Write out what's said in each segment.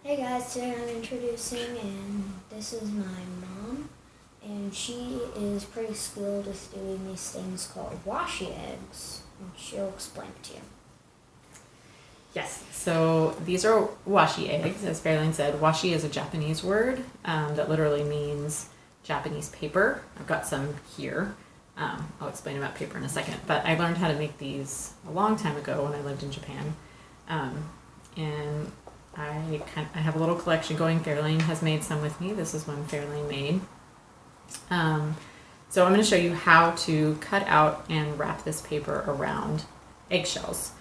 Hey guys, today I'm introducing, and this is my mom, and she is pretty skilled with doing these things called washi eggs, and she'll explain it to you. Yes, so these are washi eggs, as Fairlane said. Washi is a Japanese word that literally means Japanese paper. I've got some here. I'll explain about paper in a second, but I learned how to make these a long time ago when I lived in Japan. And I have a little collection going. Fairlane has made some with me. This is one Fairlane made. So I'm going to show you how to cut out and wrap this paper around eggshells.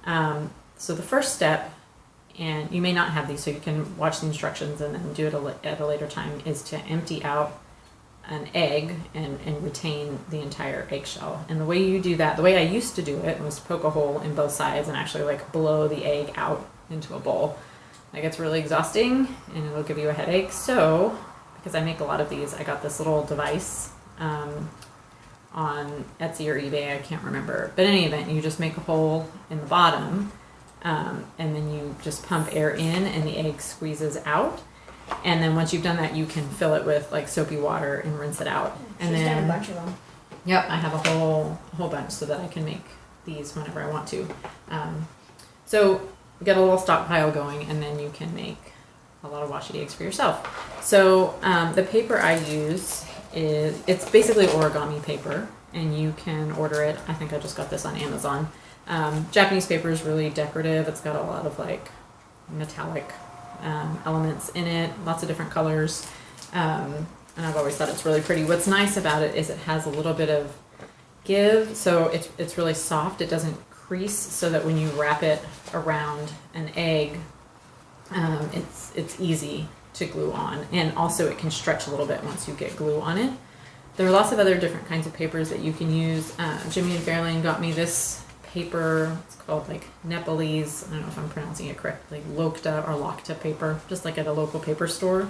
So the first step, and you may not have these, so you can watch the instructions and then do it at a later time, is to empty out an egg and retain the entire eggshell. And the way you do that, the way I used to do it, was poke a hole in both sides and actually like blow the egg out into a bowl. That gets really exhausting and it'll give you a headache. So, because I make a lot of these, I got this little device on Etsy or eBay, I can't remember. But in any event, you just make a hole in the bottom and then you just pump air in and the egg squeezes out. And then once you've done that, you can fill it with like soapy water and rinse it out. And She's then done a bunch of them. Yep, I have a whole bunch so that I can make these whenever I want to. So get a little stockpile going, and then you can make a lot of washi eggs for yourself. So the paper I use it's basically origami paper, and you can order it. I think I just got this on Amazon. Japanese paper is really decorative. It's got a lot of like metallic elements in it, lots of different colors, and I've always thought it's really pretty. What's nice about it is it has a little bit of give, so it's really soft. It doesn't crease, so that when you wrap it around an egg, it's easy to glue on, and also it can stretch a little bit once you get glue on it. There are lots of other different kinds of papers that you can use. Jimmy and Fairlane got me this paper. It's called like Nepalese, I don't know if I'm pronouncing it correctly, Lokta or Lokta paper, just like at a local paper store.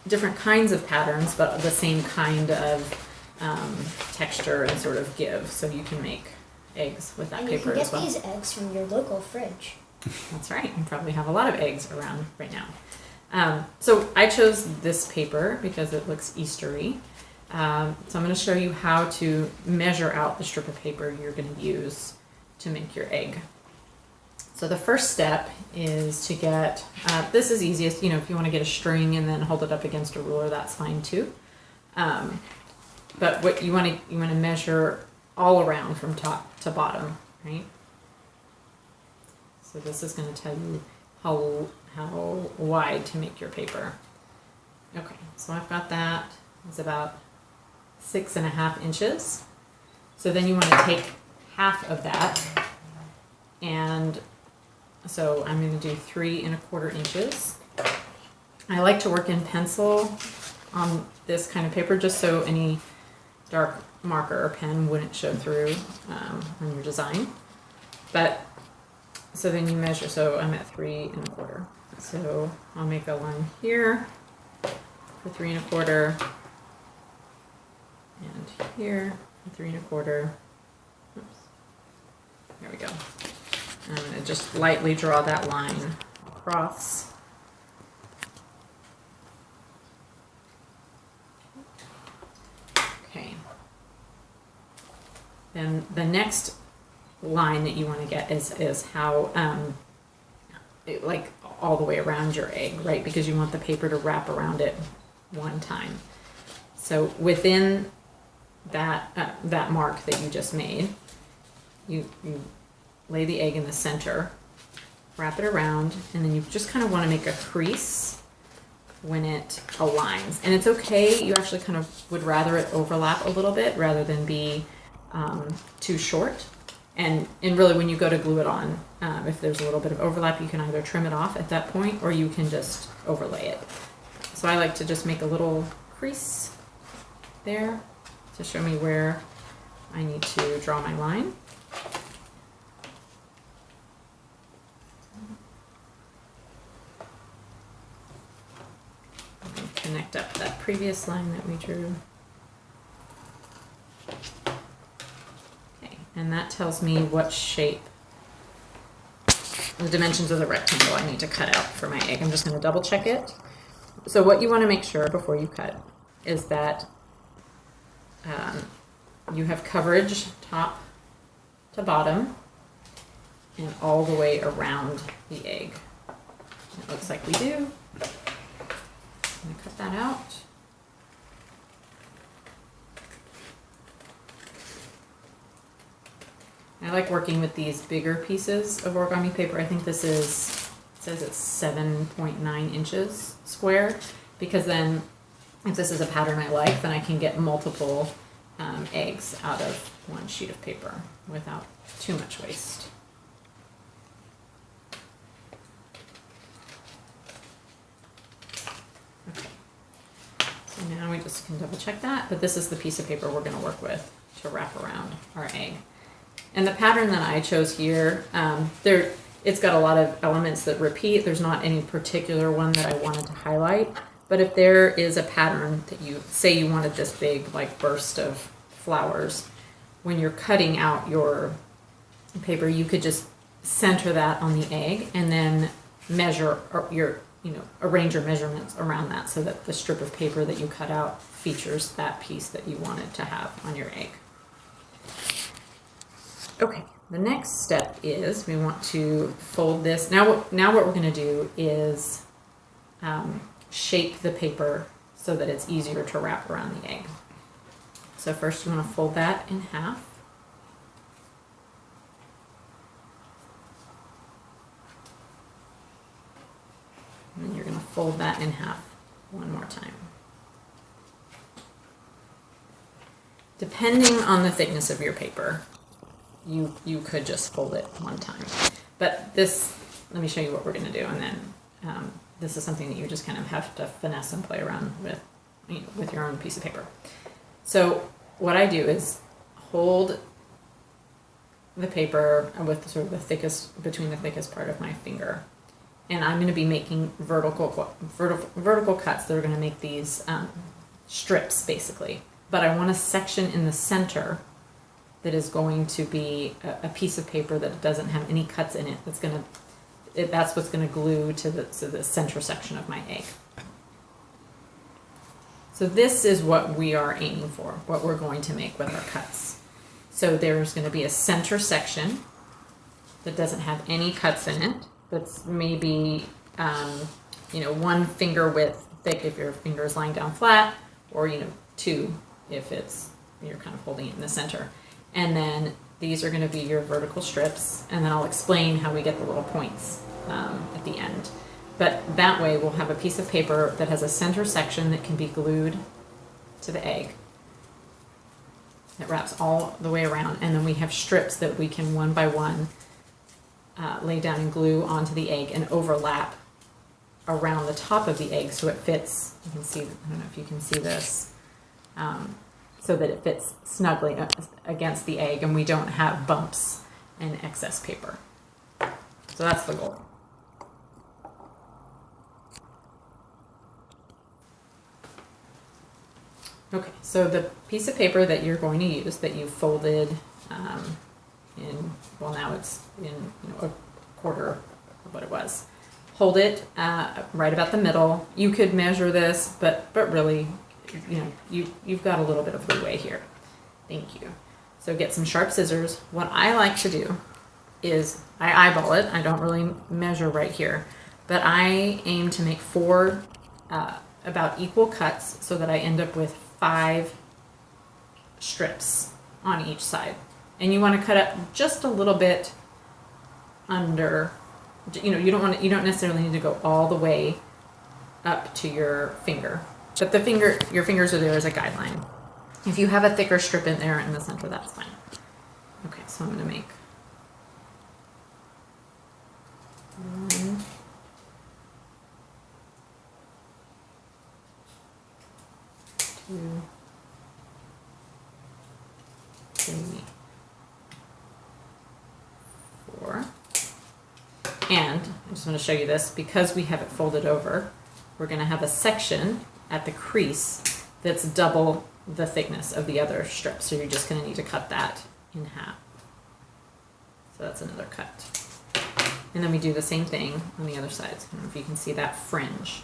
Different kinds of patterns, but the same kind of texture and sort of give, so you can make eggs with that paper as well. And you can get these eggs from your local fridge. That's right, you probably have a lot of eggs around right now. So I chose this paper because it looks Eastery. So I'm going to show you how to measure out the strip of paper you're going to use to make your egg. So the first step is to get, this is easiest, if you want to get a string and then hold it up against a ruler, that's fine too. But what you want to measure all around from top to bottom, right? So this is going to tell you how wide to make your paper. Okay, so I've got that. It's about 6.5 inches. So then you want to take half of that, and so I'm going to do 3.25 inches. I like to work in pencil on this kind of paper just so any dark marker or pen wouldn't show through on your design. But so then you measure, so I'm at 3.25. So I'll make a line here for 3.25. And here, 3.25. Oops. There we go. I'm going to just lightly draw that line across. Okay. Then the next line that you want to get is how, like all the way around your egg, right? Because you want the paper to wrap around it one time. So within that mark that you just made, you lay the egg in the center, wrap it around, and then you just kind of want to make a crease when it aligns. And it's okay, you actually kind of would rather it overlap a little bit rather than be too short. And really when you go to glue it on, if there's a little bit of overlap, you can either trim it off at that point or you can just overlay it. So I like to just make a little crease there to show me where I need to draw my line. And connect up that previous line that we drew. Okay, and that tells me what shape the dimensions of the rectangle I need to cut out for my egg. I'm just going to double check it. So what you want to make sure before you cut is that you have coverage top to bottom and all the way around the egg. It looks like we do. I'm going to cut that out. I like working with these bigger pieces of origami paper. I think this is, it says it's 7.9 inches square, because then if this is a pattern I like, then I can get multiple eggs out of one sheet of paper without too much waste. Okay, so now we just can double check that, but this is the piece of paper we're going to work with to wrap around our egg. And the pattern that I chose here, it's got a lot of elements that repeat. There's not any particular one that I wanted to highlight. But if there is a pattern that you say you wanted this big like burst of flowers, when you're cutting out your paper, you could just center that on the egg and then measure arrange your measurements around that so that the strip of paper that you cut out features that piece that you wanted to have on your egg. Okay, the next step is we want to fold this. Now what we're going to do is shape the paper so that it's easier to wrap around the egg. So first you want to fold that in half. And then you're going to fold that in half one more time. Depending on the thickness of your paper, you could just fold it one time. But this, let me show you what we're going to do, and then this is something that you just kind of have to finesse and play around with your own piece of paper. So what I do is hold the paper with sort of the thickest, between the thickest part of my finger, and I'm going to be making vertical cuts that are going to make these strips basically. But I want a section in the center that is going to be a piece of paper that doesn't have any cuts in it. That's what's going to glue to the center section of my egg. So this is what we are aiming for, what we're going to make with our cuts. So there's going to be a center section that doesn't have any cuts in it. That's maybe 1 finger width thick if your finger is lying down flat, or 2 if you're kind of holding it in the center. And then these are going to be your vertical strips, and then I'll explain how we get the little points at the end. But that way we'll have a piece of paper that has a center section that can be glued to the egg. It wraps all the way around, and then we have strips that we can one by one lay down and glue onto the egg and overlap around the top of the egg so it fits. You can see, I don't know if you can see this. So that it fits snugly against the egg and we don't have bumps and excess paper. So that's the goal. Okay, so the piece of paper that you're going to use that you folded now it's in a quarter of what it was. Hold it right about the middle. You could measure this, but really, you've got a little bit of leeway here. Thank you. So get some sharp scissors. What I like to do is I eyeball it. I don't really measure right here, but I aim to make 4 about equal cuts so that I end up with 5 strips on each side. And you want to cut up just a little bit under, you don't necessarily need to go all the way up to your finger. But your fingers are there as a guideline. If you have a thicker strip in there in the center, that's fine. Okay, so I'm going to make 1, 2, 3, 4. And I just want to show you this, because we have it folded over, we're going to have a section at the crease that's double the thickness of the other strip. So you're just going to need to cut that in half. So that's another cut. And then we do the same thing on the other side. So I don't know if you can see that fringe.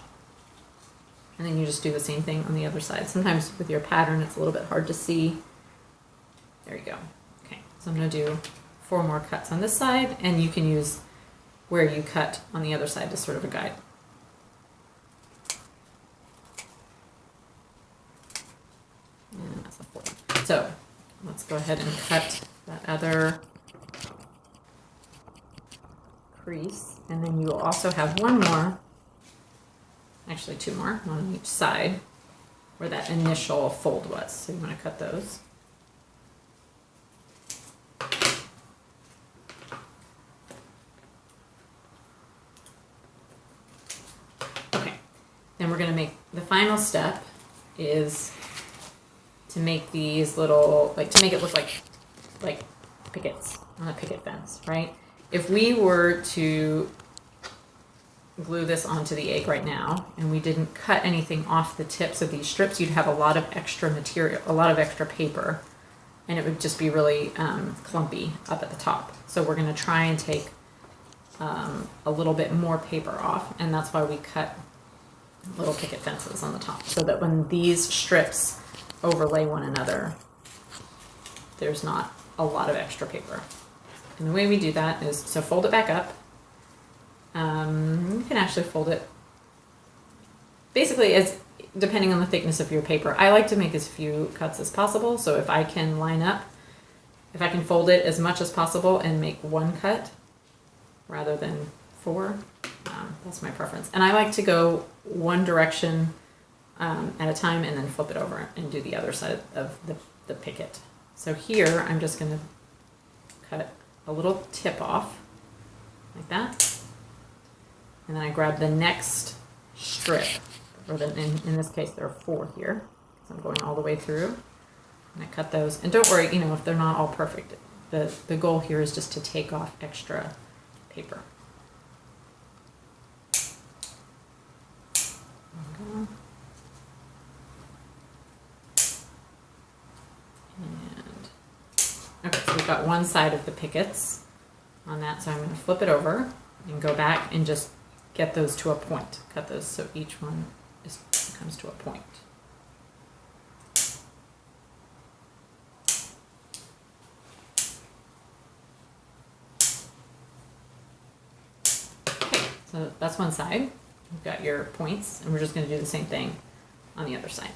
And then you just do the same thing on the other side. Sometimes with your pattern, it's a little bit hard to see. There you go. Okay, so I'm gonna do 4 more cuts on this side, and you can use where you cut on the other side as sort of a guide. And that's the 4th. So let's go ahead and cut that other crease, and then you will also have 1 more, actually 2 more, 1 on each side, where that initial fold was. So you want to cut those. Okay, then we're going to make the final step is to make these little, like, to make it look like pickets on a picket fence, right? If we were to glue this onto the egg right now and we didn't cut anything off the tips of these strips, you'd have a lot of extra material, a lot of extra paper, and it would just be really clumpy up at the top. So we're going to try and take a little bit more paper off, and that's why we cut little picket fences on the top, so that when these strips overlay one another, there's not a lot of extra paper. And the way we do that is, so fold it back up. You can actually fold it basically as depending on the thickness of your paper. I like to make as few cuts as possible, so if I can line up, if I can fold it as much as possible and make 1 cut rather than 4, that's my preference. And I like to go one direction at a time and then flip it over and do the other side of the picket. So here I'm just going to cut a little tip off like that, and then I grab the next strip, or in this case there are 4 here, so I'm going all the way through, and I cut those. And don't worry, you know, if they're not all perfect, the goal here is just to take off extra paper. Okay, so we've got one side of the pickets on that, so I'm going to flip it over and go back and just get those to a point. Cut those so each one comes to a point. Okay, so that's one side. You've got your points, and we're just going to do the same thing on the other side.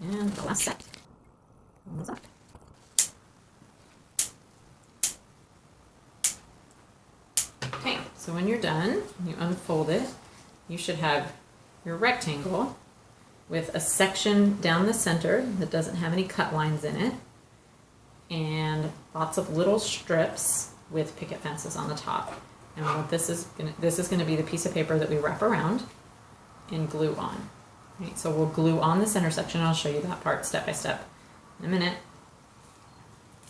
And the last set. Okay, so when you're done, you unfold it, you should have your rectangle with a section down the center that doesn't have any cut lines in it, and lots of little strips with picket fences on the top. And what this is going to be the piece of paper that we wrap around and glue on. Right, so we'll glue on the center section. I'll show you that part step by step in a minute.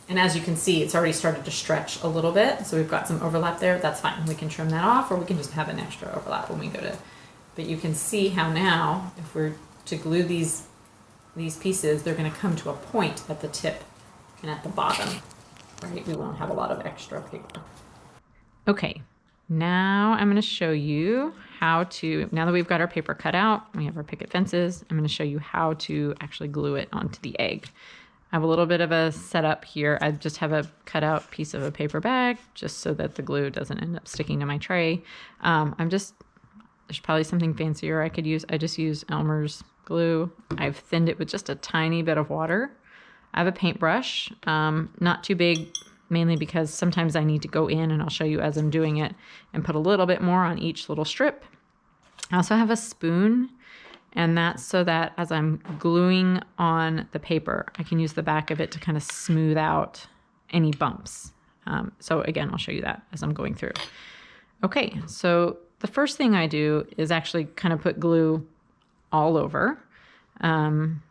And as you can see, it's already started to stretch a little bit, so we've got some overlap there. That's fine. We can trim that off, or we can just have an extra overlap when we go to. But you can see how now, if we're to glue these pieces, they're going to come to a point at the tip and at the bottom. Right? We won't have a lot of extra paper. Okay. Now I'm going to show you how to, now that we've got our paper cut out, we have our picket fences, I'm going to show you how to actually glue it onto the egg. I have a little bit of a setup here. I just have a cut out piece of a paper bag just so that the glue doesn't end up sticking to my tray. There's probably something fancier I could use. I just use Elmer's glue. I've thinned it with just a tiny bit of water. I have a paintbrush, not too big, mainly because sometimes I need to go in, and I'll show you as I'm doing it, and put a little bit more on each little strip. I also have a spoon, and that's so that as I'm gluing on the paper, I can use the back of it to kind of smooth out any bumps. So again, I'll show you that as I'm going through. Okay, so the first thing I do is actually kind of put glue all over. And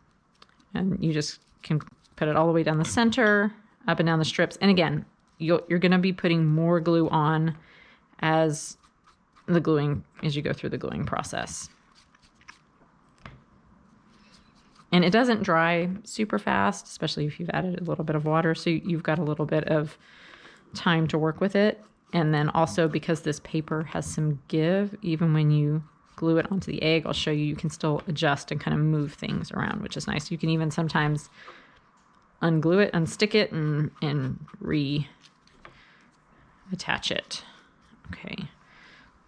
you just can put it all the way down the center, up and down the strips. And again, you're going to be putting more glue on as you go through the gluing process. And it doesn't dry super fast, especially if you've added a little bit of water. So you've got a little bit of time to work with it. And then also because this paper has some give, even when you glue it onto the egg, I'll show you, you can still adjust and kind of move things around, which is nice. You can even sometimes unglue it, unstick it, and re-attach it. Okay,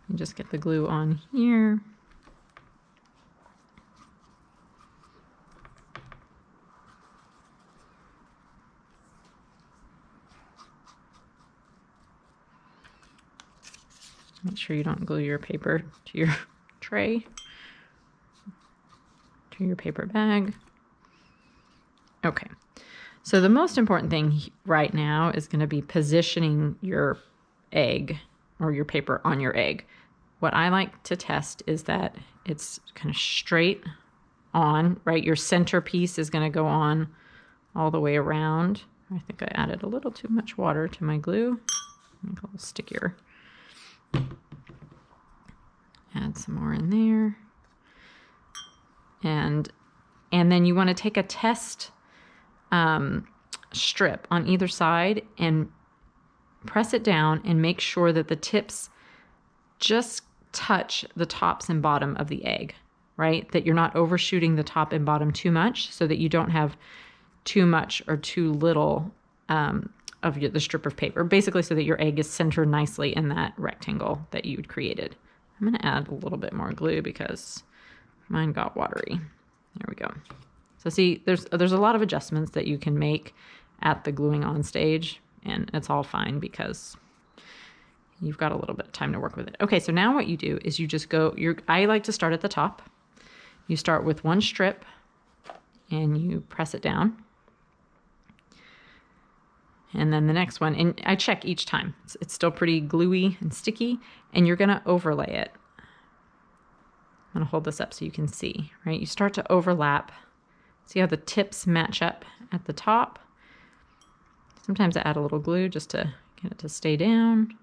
you just get the glue on here. Make sure you don't glue your paper to your tray, to your paper bag. Okay, so the most important thing right now is going to be positioning your egg or your paper on your egg. What I like to test is that it's kind of straight on, right? Your center piece is going to go on all the way around. I think I added a little too much water to my glue. Make it a little stickier. Add some more in there. And then you want to take a test strip on either side and press it down and make sure that the tips just touch the tops and bottom of the egg, right? That you're not overshooting the top and bottom too much so that you don't have too much or too little of the strip of paper, basically so that your egg is centered nicely in that rectangle that you created. I'm going to add a little bit more glue because mine got watery. There we go. So see, there's a lot of adjustments that you can make at the gluing on stage, and it's all fine because you've got a little bit of time to work with it. Okay, so now what you do is you just go, I like to start at the top. You start with one strip and you press it down. And then the next one, and I check each time. It's still pretty gluey and sticky, and you're gonna overlay it. I'm gonna hold this up so you can see, right? You start to overlap. See how the tips match up at the top? Sometimes I add a little glue just to get it to stay down.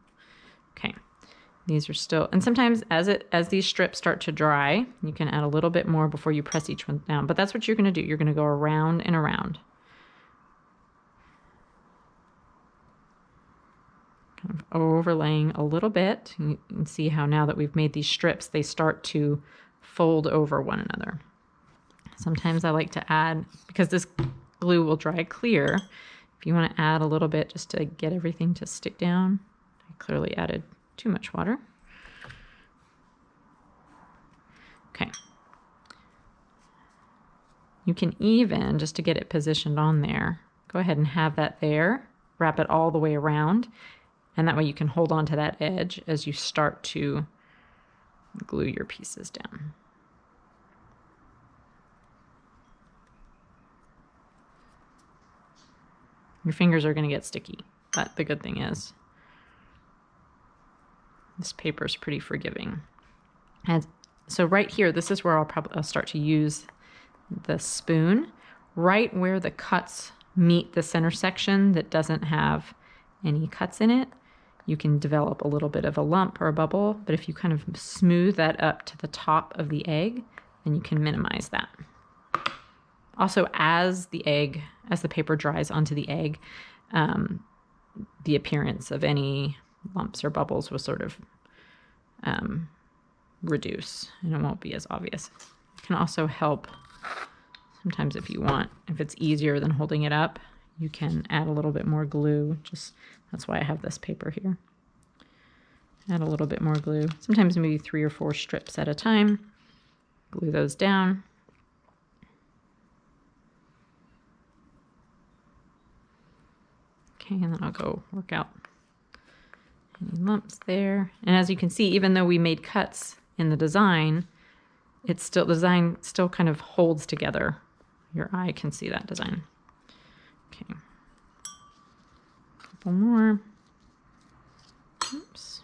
Okay, these are still, and sometimes as these strips start to dry, you can add a little bit more before you press each one down, but that's what you're gonna do. You're gonna go around and around. Kind of overlaying a little bit. You can see how now that we've made these strips, they start to fold over one another. Sometimes I like to add, because this glue will dry clear, if you want to add a little bit just to get everything to stick down. I clearly added too much water. Okay. You can even, just to get it positioned on there, go ahead and have that there, wrap it all the way around, and that way you can hold on to that edge as you start to glue your pieces down. Your fingers are going to get sticky, but the good thing is this paper is pretty forgiving. And so right here, this is where I'll start to use the spoon, right where the cuts meet the center section that doesn't have any cuts in it. You can develop a little bit of a lump or a bubble, but if you kind of smooth that up to the top of the egg, then you can minimize that. Also, as the paper dries onto the egg, the appearance of any lumps or bubbles will sort of reduce, and it won't be as obvious. It can also help sometimes if you want, if it's easier than holding it up, you can add a little bit more glue. That's why I have this paper here. Add a little bit more glue, sometimes maybe 3 or 4 strips at a time. Glue those down. Okay, and then I'll go work out any lumps there. And as you can see, even though we made cuts in the design, the design still kind of holds together. Your eye can see that design. Okay, a couple more. Oops.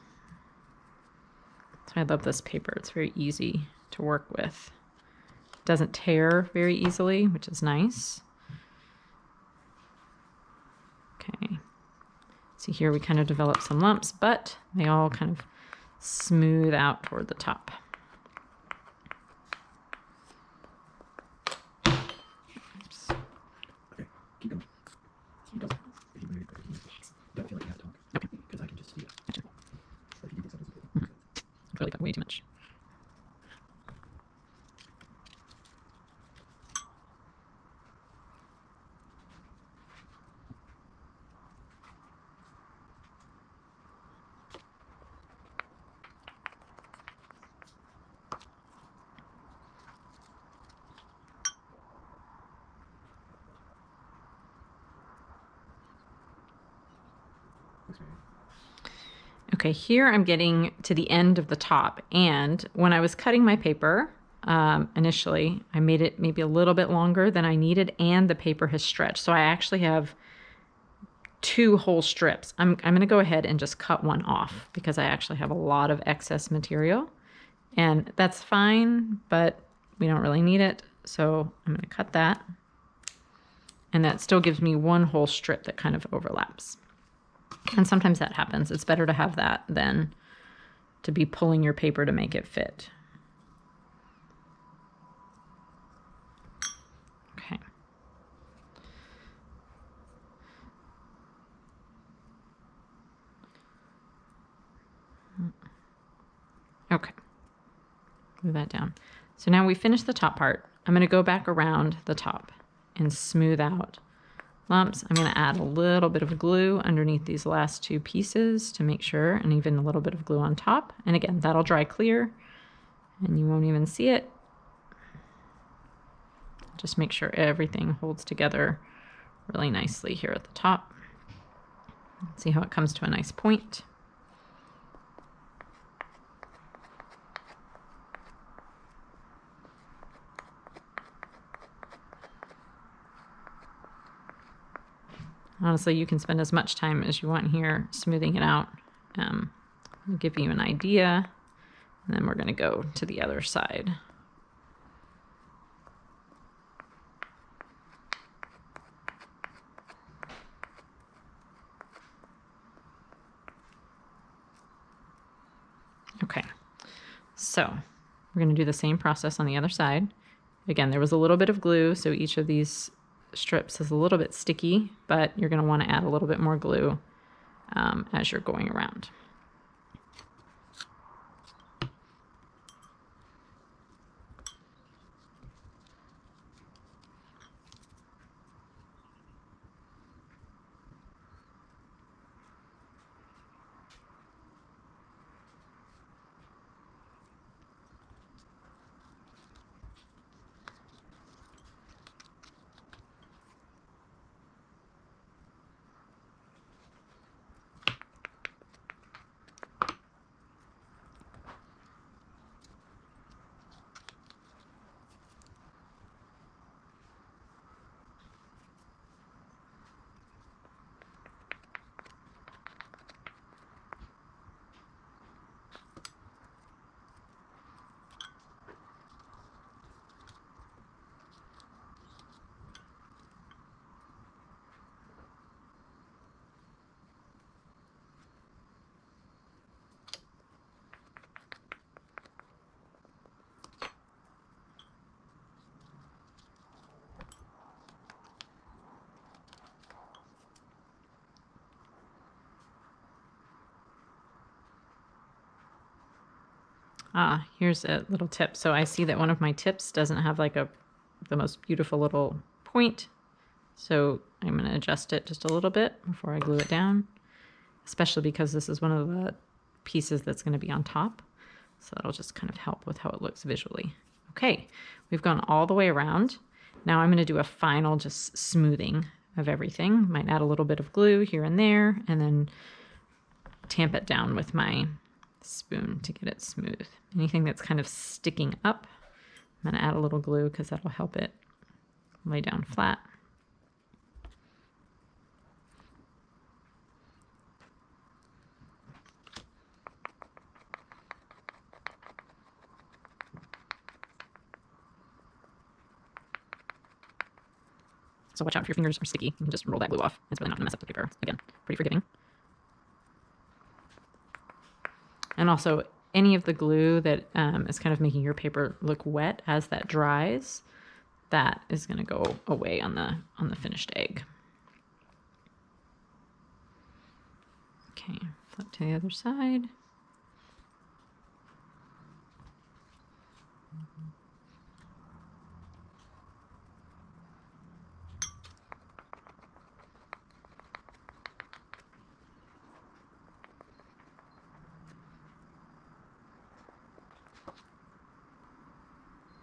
So I love this paper. It's very easy to work with. It doesn't tear very easily, which is nice. Okay, see here we kind of develop some lumps, but they all kind of smooth out toward the top. Okay, here I'm getting to the end of the top, and when I was cutting my paper, initially, I made it maybe a little bit longer than I needed, and the paper has stretched. So I actually have 2 whole strips. I'm going to go ahead and just cut one off because I actually have a lot of excess material, and that's fine, but we don't really need it. So I'm going to cut that, and that still gives me 1 whole strip that kind of overlaps. And sometimes that happens. It's better to have that than to be pulling your paper to make it fit. Okay. Okay. Move that down. So now we finished the top part. I'm going to go back around the top and smooth out lumps. I'm going to add a little bit of glue underneath these last 2 pieces to make sure, and even a little bit of glue on top. And again, that'll dry clear and you won't even see it. Just make sure everything holds together really nicely here at the top. See how it comes to a nice point. Honestly, you can spend as much time as you want here smoothing it out. I'll give you an idea, and then we're going to go to the other side. Okay, so we're going to do the same process on the other side. Again, there was a little bit of glue, so each of these strips is a little bit sticky, but you're going to want to add a little bit more glue as you're going around. Here's a little tip. So I see that one of my tips doesn't have like the most beautiful little point. So I'm going to adjust it just a little bit before I glue it down, especially because this is one of the pieces that's going to be on top. So that'll just kind of help with how it looks visually. Okay, we've gone all the way around. Now I'm going to do a final just smoothing of everything. Might add a little bit of glue here and there, and then tamp it down with my spoon to get it smooth. Anything that's kind of sticking up, I'm going to add a little glue because that'll help it lay down flat. So watch out if your fingers are sticky. You can just roll that glue off. It's really not going to mess up the paper. Again, pretty forgiving. And also, any of the glue that is kind of making your paper look wet as that dries, that is going to go away on the finished egg. Okay, flip to the other side.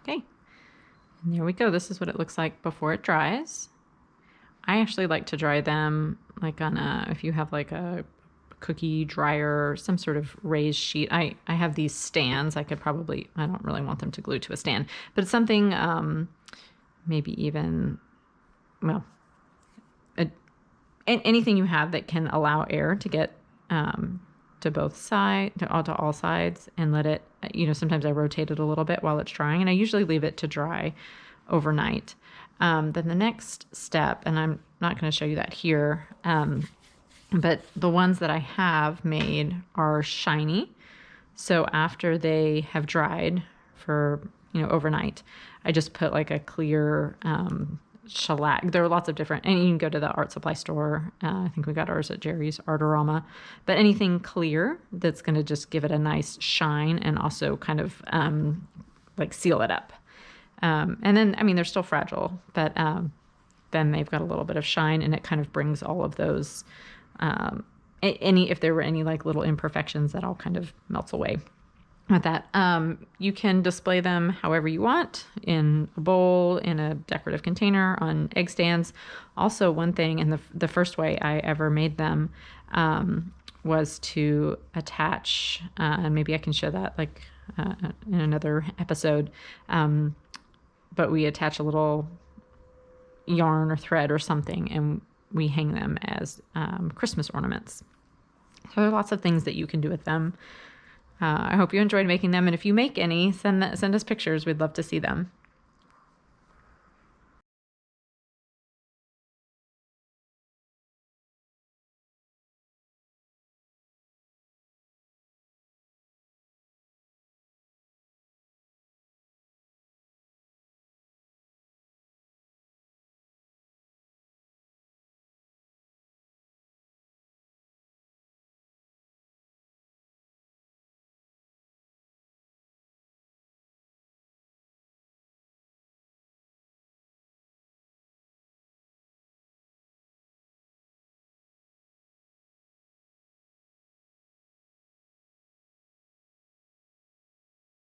Okay, and there we go. This is what it looks like before it dries. I actually like to dry them like on if you have like a cookie dryer, some sort of raised sheet. I have these stands. I don't really want them to glue to a stand, but it's something, maybe even, well, anything you have that can allow air to get to both sides, to all sides, and let it, sometimes I rotate it a little bit while it's drying, and I usually leave it to dry overnight. Then the next step, and I'm not going to show you that here, but the ones that I have made are shiny. So after they have dried for, overnight, I just put like a clear shellac. There are lots of different, and you can go to the art supply store. I think we got ours at Jerry's Artorama. But anything clear that's going to just give it a nice shine and also kind of like seal it up. And then, they're still fragile, but then they've got a little bit of shine, and it kind of brings all of those, if there were any like little imperfections, that all kind of melts away with that. You can display them however you want, in a bowl, in a decorative container, on egg stands. Also, one thing, and the first way I ever made them was to attach, and maybe I can show that like in another episode, but we attach a little yarn or thread or something, and we hang them as Christmas ornaments. So there are lots of things that you can do with them. I hope you enjoyed making them, and if you make any, send us pictures. We'd love to see them.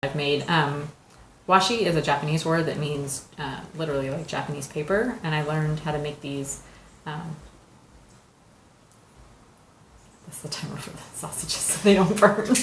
I've made, washi is a Japanese word that means literally like Japanese paper, and I learned how to make these. That's the timer for the sausages so they don't burn.